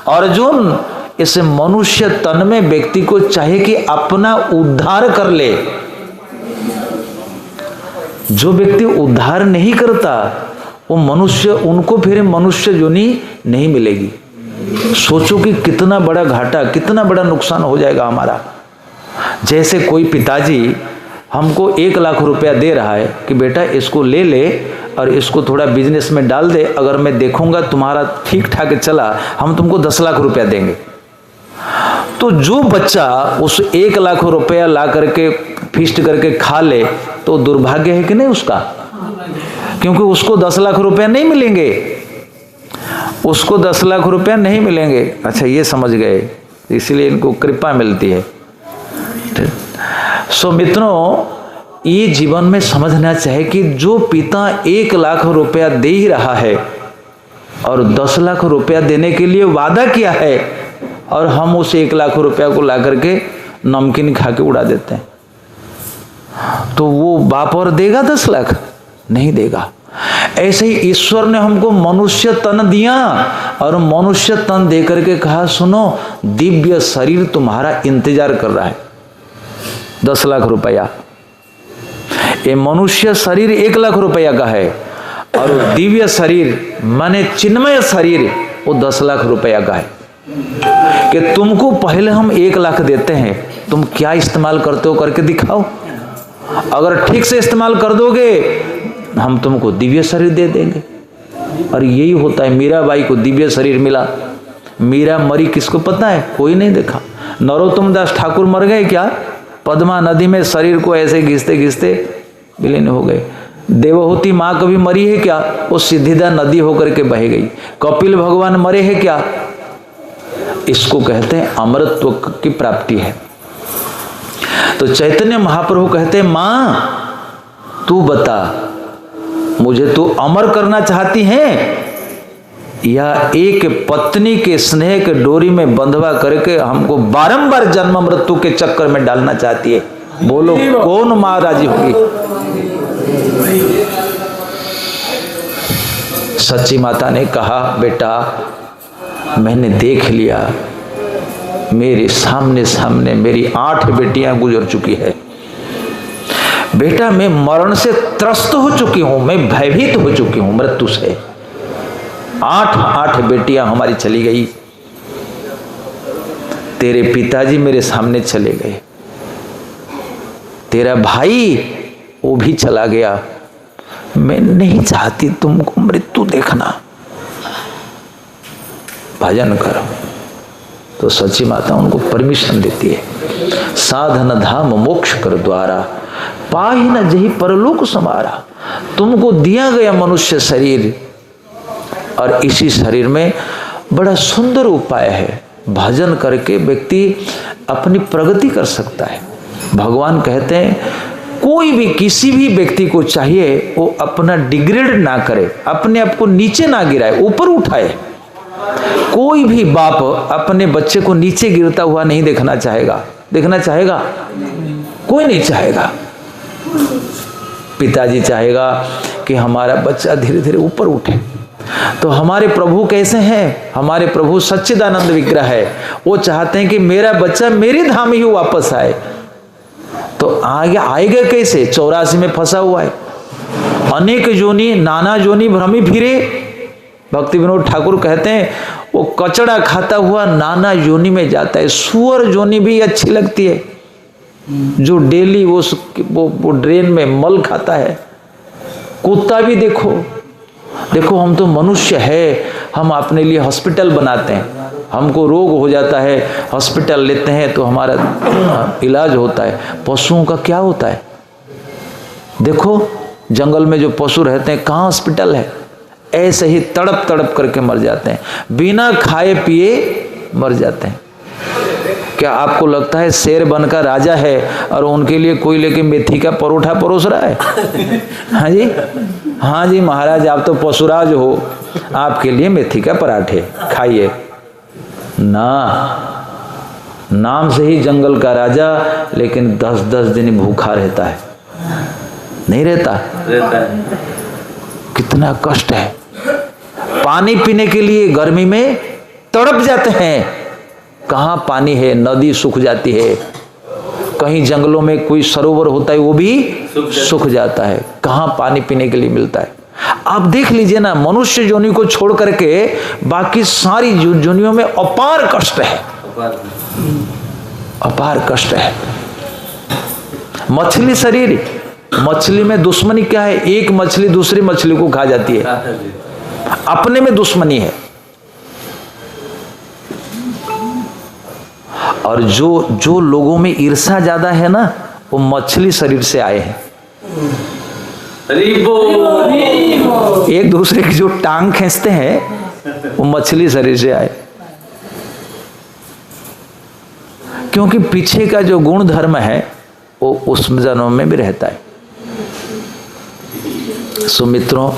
अर्जुन, इस मनुष्य तन में व्यक्ति को चाहिए कि अपना उद्धार कर ले। जो व्यक्ति उद्धार नहीं करता वो मनुष्य, उनको फिर मनुष्य योनि नहीं मिलेगी। सोचो कि कितना बड़ा घाटा, कितना बड़ा नुकसान हो जाएगा हमारा। जैसे कोई पिताजी हमको 1 लाख रुपया दे रहा है कि बेटा इसको ले ले और इसको थोड़ा बिजनेस में डाल दे, अगर मैं देखूंगा तुम्हारा ठीक ठाक चला, हम तुमको 10 लाख रुपया देंगे। तो जो बच्चा उस 1 लाख रुपया ला करके फीस्ट करके खा ले तो दुर्भाग्य है कि नहीं उसका? क्योंकि उसको 10 लाख रुपया नहीं मिलेंगे, उसको 10 लाख रुपया नहीं मिलेंगे। अच्छा ये समझ गए, इसलिए इनको कृपा मिलती है। सो मित्रों, ये जीवन में समझना चाहिए कि जो पिता 1 लाख रुपया दे ही रहा है और 10 लाख रुपया देने के लिए वादा किया है और हम उस 1 लाख रुपया को ला करके नमकीन खा के उड़ा देते हैं, तो वो बाप और देगा 10 लाख? नहीं देगा। ऐसे ही ईश्वर ने हमको मनुष्य तन दिया और मनुष्य तन दे करके कहा सुनो, दिव्य शरीर तुम्हारा इंतजार कर रहा है, 10 लाख रुपया। ये मनुष्य शरीर 1 लाख रुपया का है और दिव्य शरीर माने चिन्मय शरीर वो 10 लाख रुपया का है। कि तुमको पहले हम 1 लाख देते हैं, तुम क्या इस्तेमाल करते हो करके दिखाओ। अगर ठीक से इस्तेमाल कर दोगे हम तुमको दिव्य शरीर दे देंगे। और यही होता है, मीराबाई को दिव्य शरीर मिला। मीरा मरी किसको पता है? कोई नहीं देखा। नरोत्तम दास ठाकुर मर गए क्या? पद्मा नदी में शरीर को ऐसे घिसते घिसते विलीन हो गए। देवहूति माँ कभी मरी है क्या? वो सिद्धिदा नदी होकर के बह गई। कपिल भगवान मरे हैं क्या? इसको कहते हैं अमरत्व की प्राप्ति है। तो चैतन्य महाप्रभु कहते हैं माँ तू बता, मुझे तू अमर करना चाहती है या एक पत्नी के स्नेह के डोरी में बंधवा करके हमको बारंबार जन्म मृत्यु के चक्कर में डालना चाहती है? बोलो कौन माँ राजी होगी? सच्ची माता ने कहा बेटा मैंने देख लिया, मेरे सामने सामने मेरी 8 बेटियां गुजर चुकी है। बेटा मैं मरण से त्रस्त हो चुकी हूं, मैं भयभीत हो चुकी हूं मृत्यु से। 8 बेटियां हमारी चली गई। तेरे पिताजी मेरे सामने चले गए, तेरा भाई वो भी चला गया। मैं नहीं चाहती तुमको मृत्यु देखना, भजन करो। तो सच्ची माता उनको परमिशन देती है। साधन धाम मोक्ष कर द्वारा, पाहि न जही परलोक समारा। तुमको दिया गया मनुष्य शरीर और इसी शरीर में बड़ा सुंदर उपाय है, भजन करके व्यक्ति अपनी प्रगति कर सकता है। भगवान कहते हैं कोई भी किसी भी व्यक्ति को चाहिए वो अपना डिग्रेड ना करे, अपने आप को नीचे ना गिराए, ऊपर उठाए। कोई भी बाप अपने बच्चे को नीचे गिरता हुआ नहीं देखना चाहेगा। देखना चाहेगा? कोई नहीं चाहेगा। पिताजी चाहेगा कि हमारा बच्चा धीरे धीरे ऊपर उठे। तो हमारे प्रभु कैसे हैं? हमारे प्रभु सच्चिदानंद विग्रह है। वो चाहते हैं कि मेरा बच्चा मेरे धाम ही वापस आए। तो आगे आएगा कैसे? 84 में फंसा हुआ है। अनेक जोनी, नाना जोनी भ्रमी फिरे। भक्ति विनोद ठाकुर कहते हैं वो कचड़ा खाता हुआ नाना जोनी में जाता है। सुअर जोनी भी अच्छी लगती है, जो डेली वो ड्रेन में मल खाता है। कुत्ता भी देखो हम तो मनुष्य है, हम अपने लिए हॉस्पिटल बनाते हैं। हमको रोग हो जाता है, हॉस्पिटल लेते हैं तो हमारा इलाज होता है। पशुओं का क्या होता है? देखो जंगल में जो पशु रहते हैं, कहाँ हॉस्पिटल है? ऐसे ही तड़प तड़प करके मर जाते हैं, बिना खाए पिए मर जाते हैं। क्या आपको लगता है शेर बनकर राजा है और उनके लिए कोई लेके मेथी का परोठा परोस रहा है? हाँ जी, हाँ जी महाराज, आप तो पशुराज हो, आपके लिए मेथी का पराठे खाइए ना। नाम से ही जंगल का राजा, लेकिन 10-10 दिन भूखा रहता है। नहीं रहता है। कितना कष्ट है। पानी पीने के लिए गर्मी में तड़प जाते हैं। कहाँ पानी है? नदी सूख जाती है। कहीं जंगलों में कोई सरोवर होता है, वो भी सूख जाता है। कहाँ पानी पीने के लिए मिलता है? आप देख लीजिए ना, मनुष्य जोनि को छोड़ करके बाकी सारी जोनियों में अपार कष्ट है, अपार कष्ट है। मछली शरीर, मछली में दुश्मनी क्या है? एक मछली दूसरी मछली को खा जाती है, अपने में दुश्मनी है। और जो लोगों में ईर्ष्या ज्यादा है ना, वो मछली शरीर से आए हैं। एक दूसरे की जो टांग खींचते हैं, वो मछली शरीर से आए। क्योंकि पीछे का जो गुण धर्म है वो उस जन्म में भी रहता है। सुमित्रों,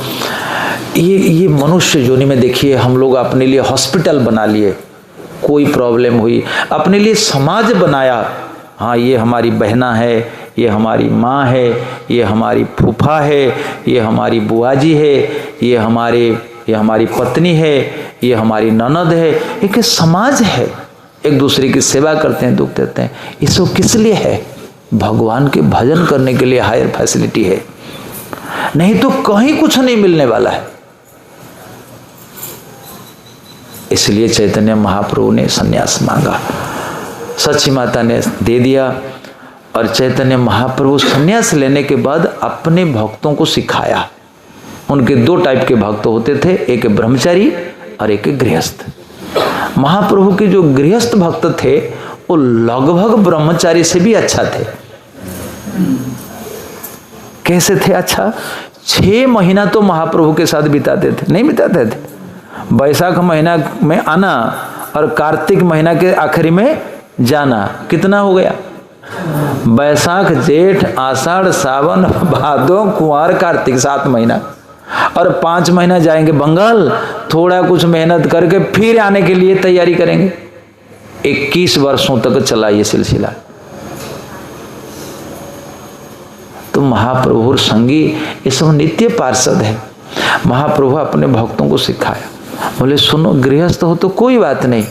ये मनुष्य योनि में देखिए, हम लोग अपने लिए हॉस्पिटल बना लिए। कोई प्रॉब्लम हुई, अपने लिए समाज बनाया। हाँ, ये हमारी बहना है, ये हमारी माँ है, ये हमारी फूफा है, ये हमारी बुआजी है, ये हमारी पत्नी है, ये हमारी ननद है। एक समाज है, एक दूसरे की सेवा करते हैं, दुख देते हैं। ये सब किस लिए है? भगवान के भजन करने के लिए हायर फैसिलिटी है, नहीं तो कहीं कुछ नहीं मिलने वाला है। इसलिए चैतन्य महाप्रभु ने सन्यास मांगा, सची माता ने दे दिया। और चैतन्य महाप्रभु सन्यास लेने के बाद अपने भक्तों को सिखाया। उनके 2 टाइप के भक्त होते थे, एक ब्रह्मचारी और एक गृहस्थ। महाप्रभु के जो गृहस्थ भक्त थे वो लगभग ब्रह्मचारी से भी अच्छा थे। कैसे थे अच्छा? 6 महीना तो महाप्रभु के साथ बिताते थे, नहीं बिताते थे? बैसाख महीना में आना और कार्तिक महीना के आखिरी में जाना, कितना हो गया? बैसाख, जेठ, आषाढ़, सावन, भादो, कुंवार, कार्तिक, 7 महीना। और 5 महीना जाएंगे बंगाल, थोड़ा कुछ मेहनत करके फिर आने के लिए तैयारी करेंगे। 21 वर्षों तक चला ये सिलसिला। तो महाप्रभु और संगी ये सब नित्य पार्षद है। महाप्रभु अपने भक्तों को सिखाया, बोले सुनो, गृहस्थ हो तो कोई बात नहीं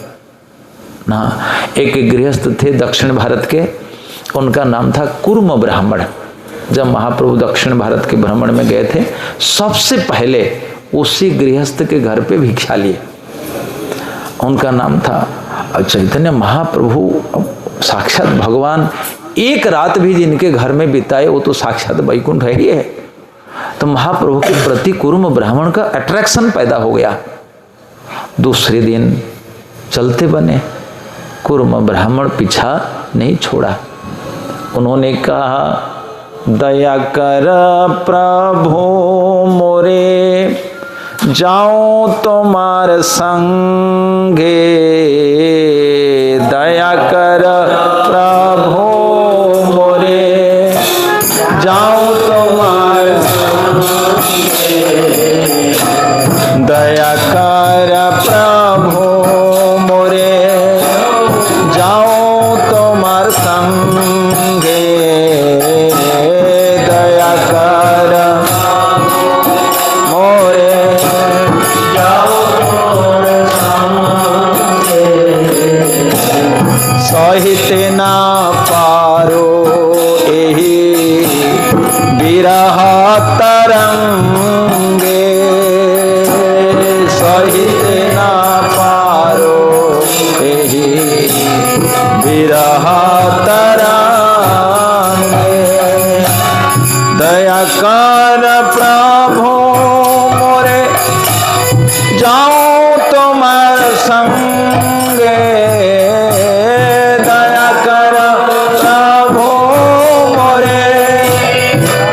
ना। एक गृहस्थ थे दक्षिण भारत के, उनका नाम था कुर्म ब्राह्मण। जब महाप्रभु दक्षिण भारत के भ्रमण में गए थे, सबसे पहले उसी गृहस्थ के घर पे भिक्षा लिए। उनका नाम था चैतन्य महाप्रभु, साक्षात भगवान। एक रात भी जिनके घर में बिताए वो तो साक्षात वैकुंठ है ही है। तो महाप्रभु के प्रति कुर्म ब्राह्मण का अट्रैक्शन पैदा हो गया। दूसरे दिन चलते बने, कुर्म ब्राह्मण पीछा नहीं छोड़ा। उन्होंने कहा, दया कर प्रभु मोरे, जाओ तुम्हार संगे। दया कर प्रभु मोरे, जाओ तुम्हार संगे। दया कर प्रभु मोरे, जाओ तुम्हार संगे। तरंगे सहित ना पारो एहि विरह तरंगे। दया कर प्रभु मोरे जाऊं तुम्हार संगे। दया कर प्रभु मोरे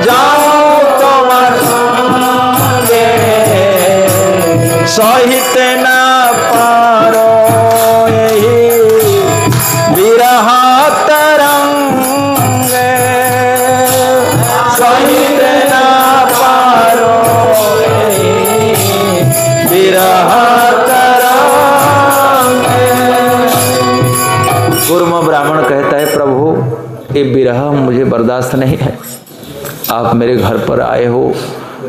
जाऊं तुम्हार संगे। सहित न पारो यही विरह तरंगे। सहित न पारो यही विरह तरंगे। गुरुम ब्राह्मण कहता है प्रभु ये विरह मुझे बर्दाश्त नहीं है। आप मेरे घर पर आए हो,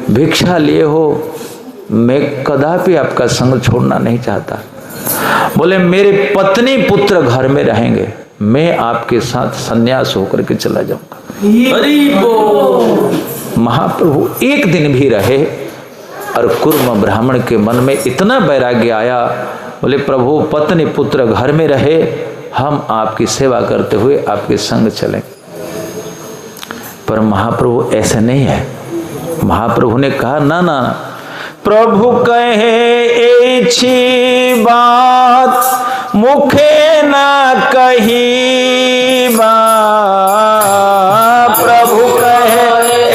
भिक्षा लिए हो, मैं कदापि आपका संग छोड़ना नहीं चाहता। बोले मेरे पत्नी पुत्र घर में रहेंगे, मैं आपके साथ संन्यास होकर के चला जाऊंगा। महाप्रभु एक दिन भी रहे और कुर्म ब्राह्मण के मन में इतना वैराग्य आया। बोले प्रभु पत्नी पुत्र घर में रहे, हम आपकी सेवा करते हुए आपके संग चलें। पर महाप्रभु ऐसे नहीं है। महाप्रभु ने कहा ना ना, प्रभु कहे ऐसी बात मुखे ना कही बात। प्रभु कहे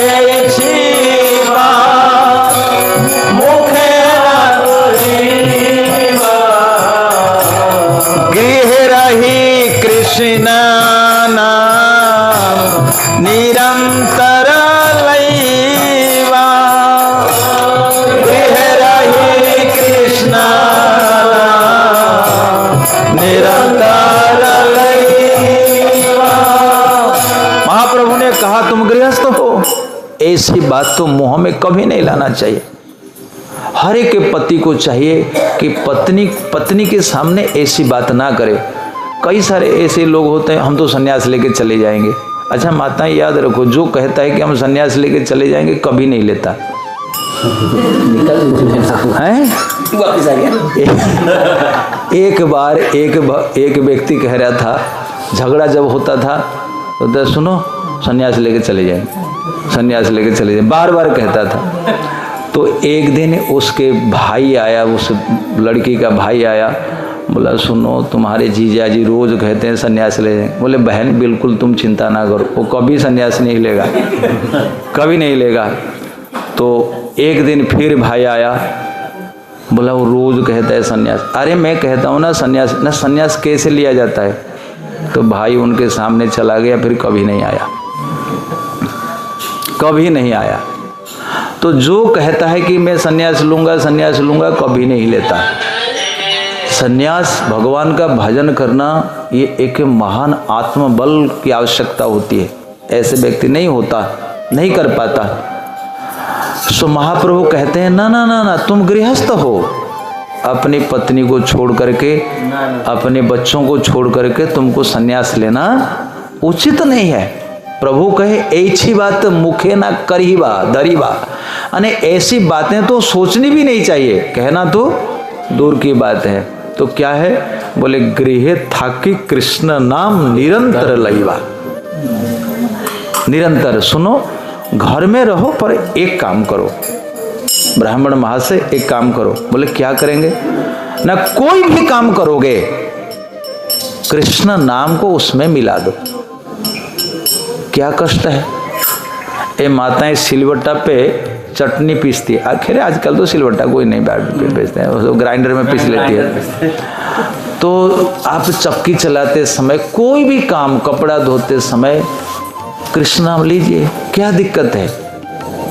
ऐसी बात मुखे ना कही बात। गृह रही कृष्ण नाम निरंतर लैवा। गृह रही कृष्ण निरंतर लैवा। महाप्रभु ने कहा तुम गृहस्थ हो, ऐसी बात तो मुंह में कभी नहीं लाना चाहिए। हर एक के पति को चाहिए कि पत्नी के सामने ऐसी बात ना करे। कई सारे ऐसे लोग होते हैं, हम तो सन्यास लेके चले जाएंगे। अच्छा माताएं याद रखो, जो कहता है कि हम सन्यास लेके चले जाएंगे कभी नहीं लेता है। वापस आ गया। एक बार एक व्यक्ति कह रहा था, झगड़ा जब होता था तो सुनो सन्यास लेके चले जाएंगे, सन्यास लेके चले जाएंगे, बार बार कहता था। तो एक दिन उसके भाई आया, उस लड़की का भाई आया, बोला सुनो तुम्हारे जीजा जी रोज कहते हैं सन्यास ले जाएंगे। बोले बहन बिल्कुल तुम चिंता ना करो, वो कभी सन्यास नहीं लेगा, कभी नहीं लेगा। तो एक दिन फिर भाई आया, बोला वो रोज कहता है सन्यास। अरे मैं कहता हूँ ना सन्यास कैसे लिया जाता है। तो भाई उनके सामने चला गया, फिर कभी नहीं आया, कभी नहीं आया। तो जो कहता है कि मैं सन्यास लूंगा कभी नहीं लेता। सन्यास भगवान का भजन करना ये एक महान आत्मबल की आवश्यकता होती है। ऐसे व्यक्ति नहीं होता, नहीं कर पाता। सो महाप्रभु कहते हैं ना ना ना ना, तुम गृहस्थ हो, अपनी पत्नी को छोड़ करके, अपने बच्चों को छोड़ करके तुमको सन्यास लेना उचित नहीं है। प्रभु कहे ऐसी बात मुखे ना करीबा दरीबा, यानी ऐसी बातें तो सोचनी भी नहीं चाहिए, कहना तो दूर की बात है। तो क्या है, बोले गृहे थाकी कृष्ण नाम निरंतर लईवा। निरंतर सुनो, घर में रहो पर एक काम करो। ब्राह्मण महाशय एक काम करो। बोले क्या करेंगे? ना कोई भी काम करोगे कृष्ण नाम को उसमें मिला दो। क्या कष्ट है। ये माताएं सिलवट्टा पे चटनी पीसती है। आखिर आजकल तो सिलवट्टा कोई नहीं पीसते हैं, तो ग्राइंडर में पीस लेती है। तो आप चक्की चलाते समय, कोई भी काम, कपड़ा धोते समय कृष्ण नाम लीजिए, क्या दिक्कत है।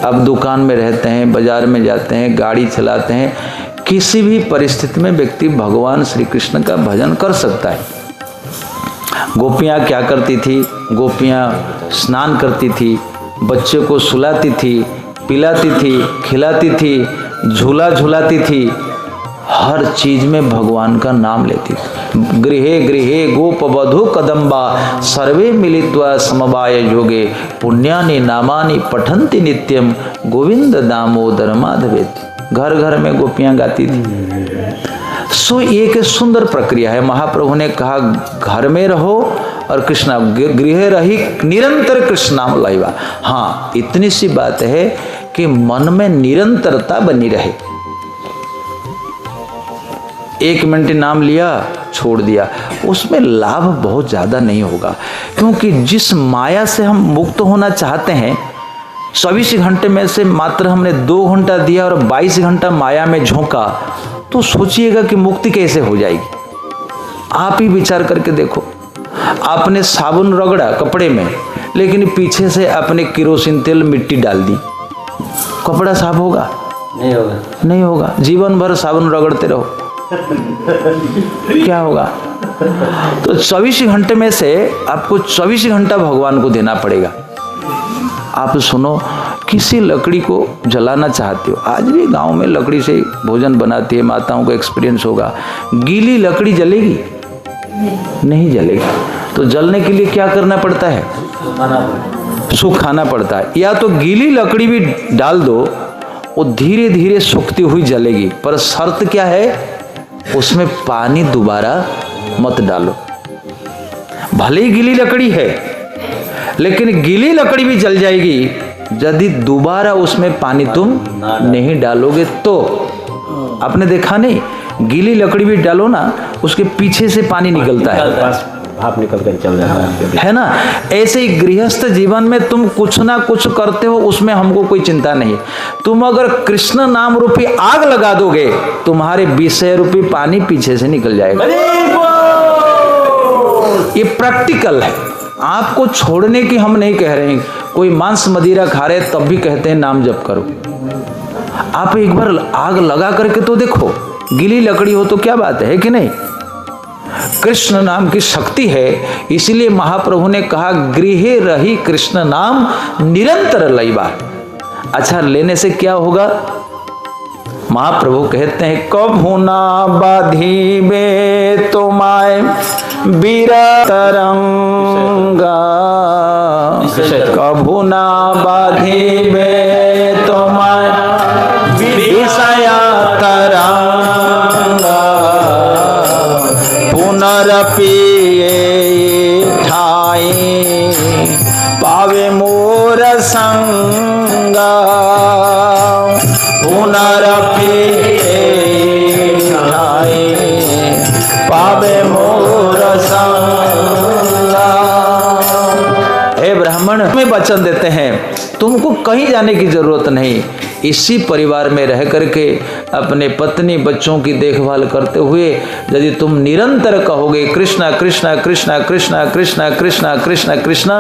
अब दुकान में रहते हैं, बाजार में जाते हैं, गाड़ी चलाते हैं, किसी भी परिस्थिति में व्यक्ति भगवान श्री कृष्ण का भजन कर सकता है। गोपियाँ क्या करती थी? गोपियाँ स्नान करती थी, बच्चे को सुलाती थी, पिलाती थी, खिलाती थी, झूला झुलाती थी, हर चीज में भगवान का नाम लेती थी। गृहे गृहे गोप वधु कदम्बा सर्वे मिलित्वा समवाय योगे पुण्यानि नामानि पठन्ति नित्यम गोविंद दामोदर माधवेति। घर घर में गोपियां गाती थी। सो एक सुंदर प्रक्रिया है। महाप्रभु ने कहा घर में रहो और कृष्णा गृह रही निरंतर कृष्ण नाम लइबा। हाँ, इतनी सी बात है कि मन में निरंतरता बनी रहे। एक मिनट नाम लिया छोड़ दिया, उसमें लाभ बहुत ज़्यादा नहीं होगा। क्योंकि जिस माया से हम मुक्त होना चाहते हैं, 24 घंटे में से मात्र हमने 2 घंटा दिया और 22 घंटा माया में झोंका, तो सोचिएगा कि मुक्ति कैसे हो जाएगी। आप ही विचार करके देखो, आपने साबुन रगड़ा कपड़े में, लेकिन पीछे से आपने केरोसिन तेल मिट्टी डाल दी, कपड़ा साफ होगा? नहीं होगा। नहीं होगा। जीवन भर साबुन रगड़ते रहो, क्या होगा? तो 24 घंटे में से आपको 24 घंटा भगवान को देना पड़ेगा। आप सुनो, किसी लकड़ी को जलाना चाहते हो, आज भी गांव में लकड़ी से भोजन बनाती है माताओं का एक्सपीरियंस होगा। गीली लकड़ी जलेगी? नहीं जलेगी। तो जलने के लिए क्या करना पड़ता है? सुखाना पड़ता है। या तो गीली लकड़ी भी डाल दो, वो धीरे धीरे सूखती हुई जलेगी, पर शर्त क्या है? उसमें पानी दोबारा मत डालो। भले ही गीली लकड़ी है, लेकिन गीली लकड़ी भी जल जाएगी यदि दोबारा उसमें पानी तुम नहीं डालोगे तो। आपने देखा नहीं, गीली लकड़ी भी डालो ना, उसके पीछे से पानी निकलता है, भाप निकल कर चल जाता है ना। ऐसे ही गृहस्थ जीवन में तुम कुछ ना कुछ करते हो, उसमें हमको कोई चिंता नहीं। तुम अगर कृष्ण नाम रूपी आग लगा दोगे, तुम्हारे विषय रूपी पानी पीछे से निकल जाएगा। ये प्रैक्टिकल है। आपको छोड़ने की हम नहीं कह रहे हैं। कोई मांस मदिरा खा रहे तब भी कहते हैं नाम जप करो। आप एक बार आग लगा करके तो देखो, गीली लकड़ी हो तो क्या बात है कि नहीं? कृष्ण नाम की शक्ति है। इसलिए महाप्रभु ने कहा गृहे रही कृष्ण नाम निरंतर लइबा। अच्छा, लेने से क्या होगा? महाप्रभु कहते हैं कभू ना बाधिबे तुम्हारे बीरा तरंगा, कभू ना बाधिबे तुम्हारे विषया तरंगा, पुनरपि ठाई पावे मोर संगा, पुनरपि ठाई पावे मोर संगा। हे ब्राह्मण, में वचन देते हैं तुमको कहीं जाने की जरूरत नहीं। इसी परिवार में रह करके अपने पत्नी बच्चों की देखभाल करते हुए यदि तुम निरंतर कहोगे कृष्णा कृष्णा कृष्णा कृष्णा कृष्णा कृष्णा कृष्णा कृष्णा,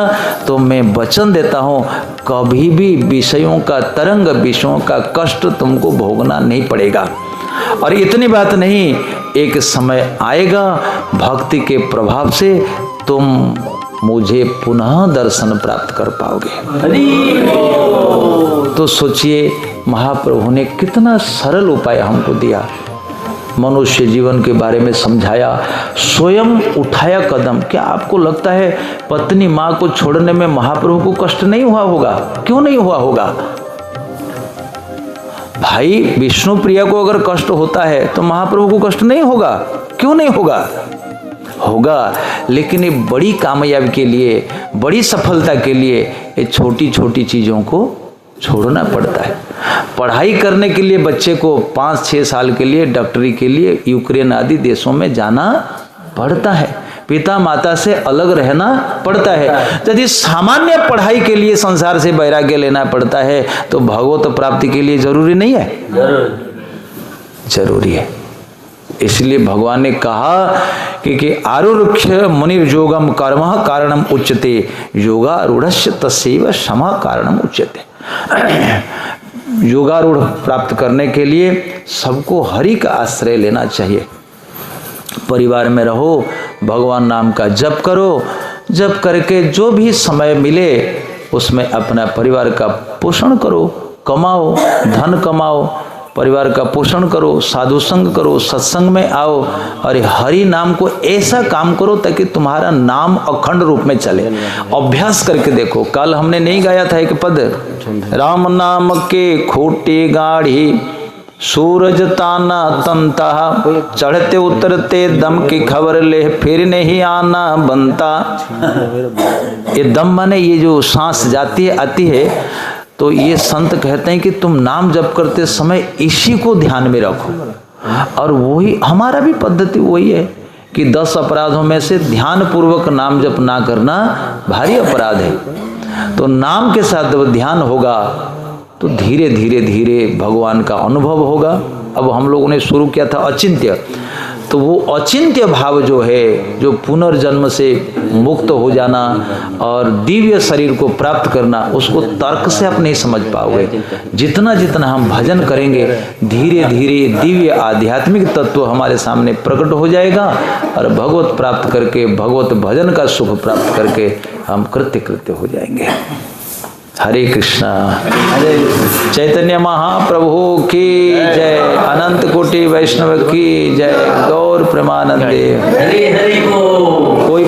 तो मैं वचन देता हूँ कभी भी विषयों का तरंग, विषयों का कष्ट तुमको भोगना नहीं पड़ेगा। और इतनी बात नहीं, एक समय आएगा भक्ति के प्रभाव से तुम मुझे पुनः दर्शन प्राप्त कर पाओगे। तो सोचिए, महाप्रभु ने कितना सरल उपाय हमको दिया, मनुष्य जीवन के बारे में समझाया, स्वयं उठाया कदम। क्या आपको लगता है पत्नी माँ को छोड़ने में महाप्रभु को कष्ट नहीं हुआ होगा? क्यों नहीं हुआ होगा? भाई विष्णु प्रिया को अगर कष्ट होता है तो महाप्रभु को कष्ट नहीं होगा? क्यों नहीं होगा? होगा। लेकिन ये बड़ी कामयाबी के लिए, बड़ी सफलता के लिए ये छोटी छोटी चीजों को छोड़ना पड़ता है। पढ़ाई करने के लिए बच्चे को 5-6 साल के लिए डॉक्टरी के लिए यूक्रेन आदि देशों में जाना पड़ता है, पिता माता से अलग रहना पड़ता है। यदि सामान्य पढ़ाई के लिए संसार से वैराग्य लेना पड़ता है तो भगवत प्राप्ति के लिए जरूरी नहीं है? जरूरी है। इसलिए भगवान ने कहा कि आरुरुक्ष मुनिर्योगम कर्म कारणम उच्यते, योगारूढ़स्य तस्यैव क्षमा कारणम उच्यते। योगारूढ़ प्राप्त करने के लिए सबको हरि का आश्रय लेना चाहिए। परिवार में रहो, भगवान नाम का जप करो, जप करके जो भी समय मिले उसमें अपना परिवार का पोषण करो, कमाओ, धन कमाओ, परिवार का पोषण करो, साधु संग करो, सत्संग में आओ और हरि नाम को ऐसा काम करो ताकि तुम्हारा नाम अखंड रूप में चले। अभ्यास करके देखो। कल हमने नहीं गाया था एक पद, राम नाम के खोटे गाढ़ी सूरज ताना तंता, चढ़ते उतरते दम की खबर ले फिर नहीं आना बनता। ये दम माने ये जो सांस जाती है आती है, तो ये संत कहते हैं कि तुम नाम जप करते समय इसी को ध्यान में रखो। और वही हमारा भी पद्धति वही है कि 10 अपराधों में से ध्यान पूर्वक नाम जप ना करना भारी अपराध है। तो नाम के साथ जब ध्यान होगा तो धीरे धीरे धीरे भगवान का अनुभव होगा। अब हम लोगों ने शुरू किया था अचिंत्य, तो वो अचिंत्य भाव जो है, जो पुनर्जन्म से मुक्त हो जाना और दिव्य शरीर को प्राप्त करना, उसको तर्क से आप नहीं समझ पाओगे। जितना जितना हम भजन करेंगे धीरे धीरे दिव्य आध्यात्मिक तत्व हमारे सामने प्रकट हो जाएगा और भगवत प्राप्त करके, भगवत भजन का सुख प्राप्त करके हम कृत्य कृत्य हो जाएंगे। हरे कृष्णा। चैतन्य महाप्रभु की जय, अनंत कोटि वैष्णव की जय, गौर प्रेमानंदे। कोई